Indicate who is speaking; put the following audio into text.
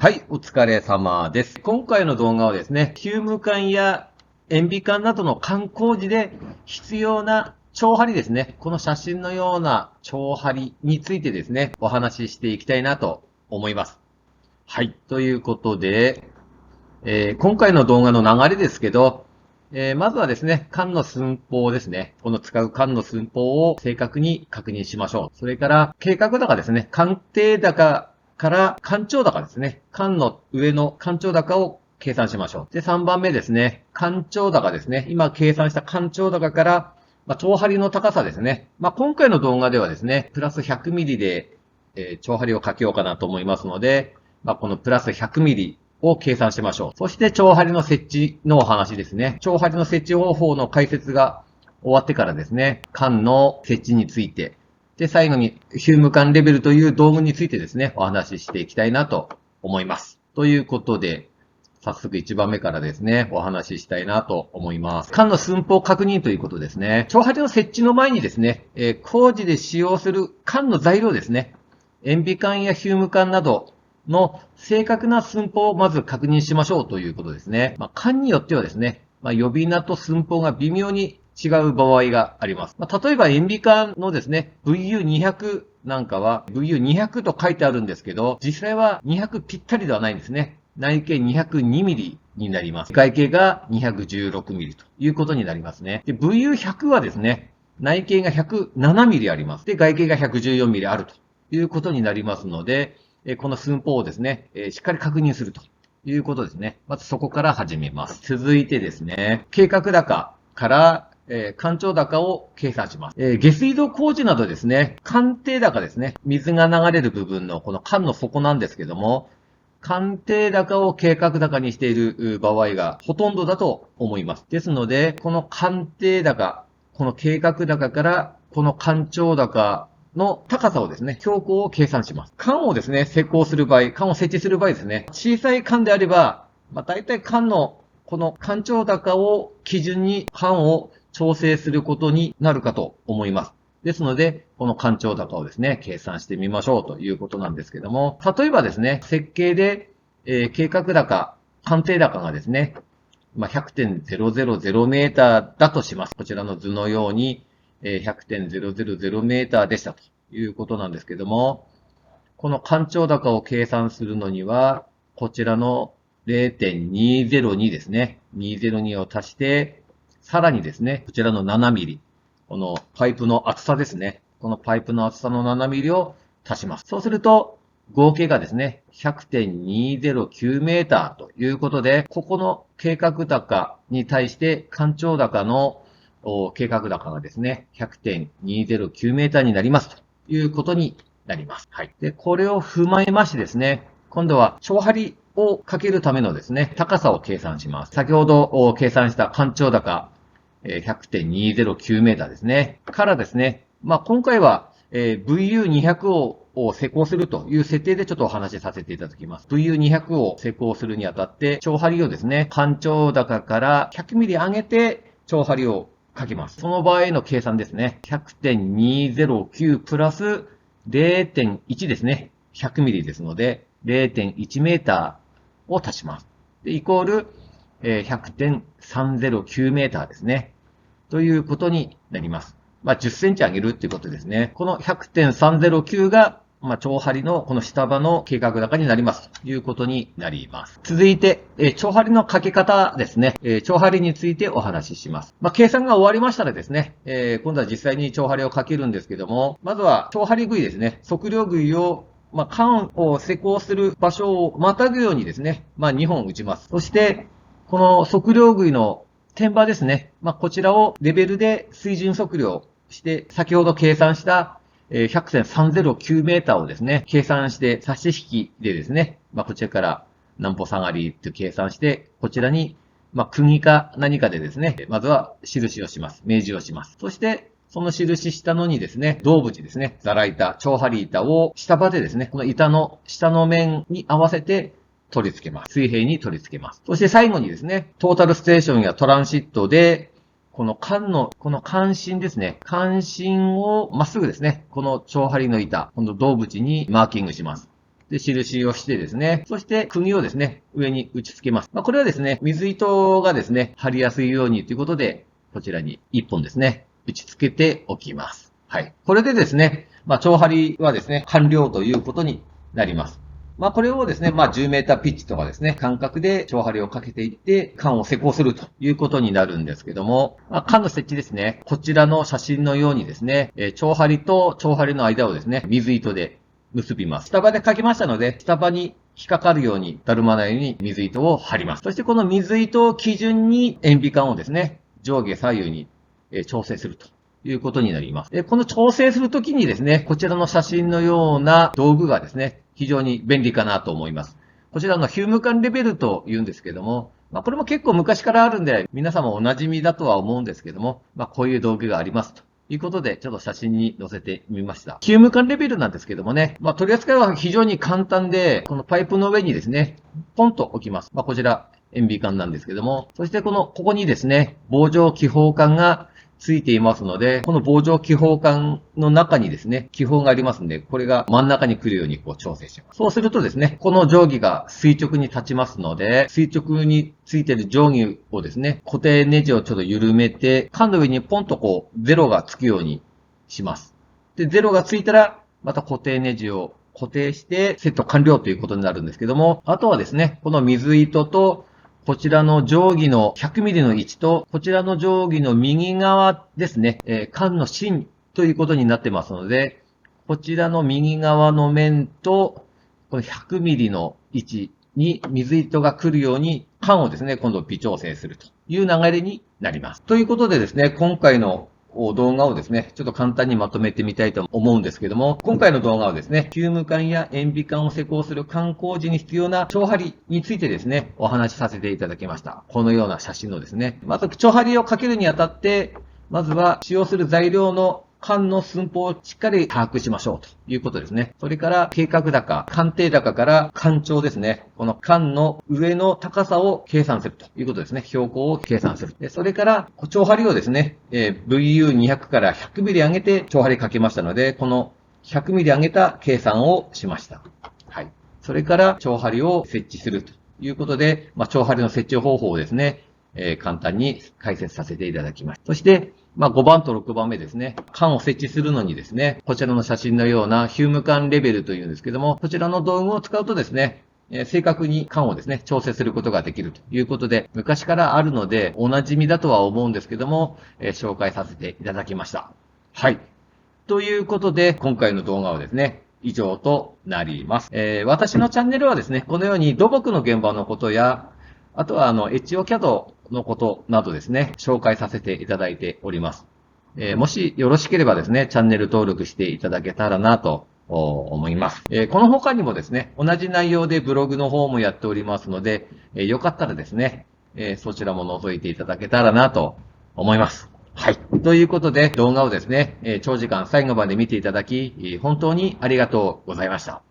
Speaker 1: はい、お疲れ様です。今回の動画はですね、ヒューム管や塩ビ管などの管工事で必要な長針ですね。この写真のような長針についてですね、お話ししていきたいなと思います。はい、ということで、今回の動画の流れですけど、まずはですね、管の寸法ですね。この使う管の寸法を正確に確認しましょう。それから、計画高ですね。管定高から干潮高ですね。管の上の干潮高を計算しましょう。で、3番目ですね。干潮高ですね。今計算した干潮高から、長針の高さですね。今回の動画ではですね、プラス100ミリで、長針をかけようかなと思いますので、このプラス100ミリを計算しましょう。そして、長針の設置のお話ですね。長針の設置方法の解説が終わってからですね、管の設置について、で、最後に、ヒューム管レベルという道具についてですね、お話ししていきたいなと思います。ということで、早速1番目からですね、お話ししたいなと思います。管の寸法確認ということですね。長針の設置の前にですね、工事で使用する管の材料ですね。塩ビ管やヒューム管などの正確な寸法をまず確認しましょうということですね。管によってはですね、呼び名と寸法が微妙に違う場合があります。例えば塩ビ管のですね、VU200 なんかは VU200 と書いてあるんですけど、実際は200ぴったりではないんですね。内径202ミリになります。外径が216ミリということになりますね。で、VU100 はですね、内径が107ミリあります。で、外径が114ミリあるということになりますので、この寸法をですね、しっかり確認するということですね。まずそこから始めます。続いてですね、計画高から、干潮高を計算します。下水道工事などですね、管定高ですね、水が流れる部分のこの管の底なんですけども、鑑定高を計画高にしている場合がほとんどだと思います。ですので、この鑑定高、この計画高からこの干潮高の高さをですね、標高を計算します。管をですね、施工する場合、管を設置する場合ですね、小さい管であれば、大体管のこの干潮高を基準に管を調整することになるかと思います。ですので、この干潮高をですね、計算してみましょうということなんですけども、例えばですね、設計で、計画高、鑑定高がですね、100.000 メーターだとします。こちらの図のように、100.000 メーターでしたということなんですけども、この干潮高を計算するのには、こちらの 0.202 ですね。202を足して、さらにですね、こちらの7ミリ。このパイプの厚さですね。このパイプの厚さの7ミリを足します。そうすると、合計がですね、100.209 メーターということで、ここの計画高に対して干潮高の計画高がですね、100.209 メーターになりますということになります。はい。で、これを踏まえましてですね、今度は長針をかけるためのですね、高さを計算します。先ほど計算した干潮高、100.209 メーターですね。からですね、今回は、VU200 を施工するという設定でちょっとお話しさせていただきます。VU200 を施工するにあたって、長針をですね、干潮高から100ミリ上げて、長針をかけます。その場合の計算ですね。100.209 プラス 0.1 ですね。100ミリですので、0.1 メーターを足します。で、イコール、100.309 メーターですね。ということになります。10センチ上げるっていうことですね。この 100.309 が、長針のこの下場の計画高になりますということになります。続いて、長針のかけ方ですね。長針についてお話しします。計算が終わりましたらですね、今度は実際に長針をかけるんですけども、まずは長針杭ですね。測量杭を管を施工する場所をまたぐようにですね、2本打ちます。そして、この測量杭の天場ですね。こちらをレベルで水準測量して、先ほど計算した100.309 メーターをですね、計算して差し引きでですね、こちらから何歩下がりと計算して、こちらに、釘か何かでですね、まずは印をします。明示をします。そして、その印したのにですね、銅縁ですね、ザラ板、長針板を下場でですね、この板の下の面に合わせて取り付けます。水平に取り付けます。そして最後にですね、トータルステーションやトランシットで、この管の、この管芯ですね。管芯をまっすぐですね、この長針の板、この銅縁にマーキングします。で、印をしてですね、そして釘をですね、上に打ち付けます。これはですね、水糸がですね、貼りやすいようにということで、こちらに1本ですね、打ち付けておきます。はい。これでですね、長針はですね、完了ということになります。これをですね、10メーターピッチとかですね、間隔で長針をかけていって、管を施工するということになるんですけども、管の設置ですね、こちらの写真のようにですね、長針と長針の間をですね、水糸で結びます。下刃でかけましたので、下刃に引っかかるように、だるまないように水糸を張ります。そしてこの水糸を基準に塩ビ管をですね、上下左右に調整するということになります。この調整するときにですね、こちらの写真のような道具がですね、非常に便利かなと思います。こちらのヒューム管レベルと言うんですけども、これも結構昔からあるんで、皆様お馴染みだとは思うんですけども、こういう道具がありますということで、ちょっと写真に載せてみました。ヒューム管レベルなんですけどもね、取り扱いは非常に簡単で、このパイプの上にですね、ポンと置きます。こちら、塩ビ管なんですけども、そしてここにですね、棒状気泡管がついていますので、この棒状気泡管の中にですね、気泡がありますので、これが真ん中に来るように調整します。そうするとですね、この定規が垂直に立ちますので、垂直についている定規をですね、固定ネジをちょっと緩めて、管の上にポンとゼロがつくようにします。で、ゼロがついたら、また固定ネジを固定してセット完了ということになるんですけども、あとはですね、この水糸とこちらの定規の100ミリの位置と、こちらの定規の右側ですね、管の芯ということになってますので、こちらの右側の面と、この100ミリの位置に水糸が来るように、管をですね、今度微調整するという流れになります。ということでですね、今回の動画をですね、ちょっと簡単にまとめてみたいと思うんですけども、今回の動画はですね、ヒューム管や塩ビ管を施工する管工時に必要な長針についてですね、お話しさせていただきました。このような写真のですね、まず長針をかけるにあたって、まずは使用する材料の管の寸法をしっかり把握しましょうということですね。それから計画高、鑑定高から管長ですね。この管の上の高さを計算するということですね。標高を計算する。それから長針をですね、VU200 から100ミリ上げて長針かけましたので、この100ミリ上げた計算をしました。はい。それから長針を設置するということで、長針の設置方法をですね、簡単に解説させていただきました。そして、5番と6番目ですね。管を設置するのにですね、こちらの写真のようなヒューム管レベルというんですけども、こちらの道具を使うとですね、正確に管をですね、調整することができるということで、昔からあるので、お馴染みだとは思うんですけども、紹介させていただきました。はい。ということで、今回の動画はですね、以上となります。私のチャンネルはですね、このように土木の現場のことや、あとはエチオキャドのことなどですね、紹介させていただいております。もしよろしければですね、チャンネル登録していただけたらなと思います。この他にもですね、同じ内容でブログの方もやっておりますので、よかったらですね、そちらも覗いていただけたらなと思います。はい。ということで、動画をですね、長時間最後まで見ていただき、本当にありがとうございました。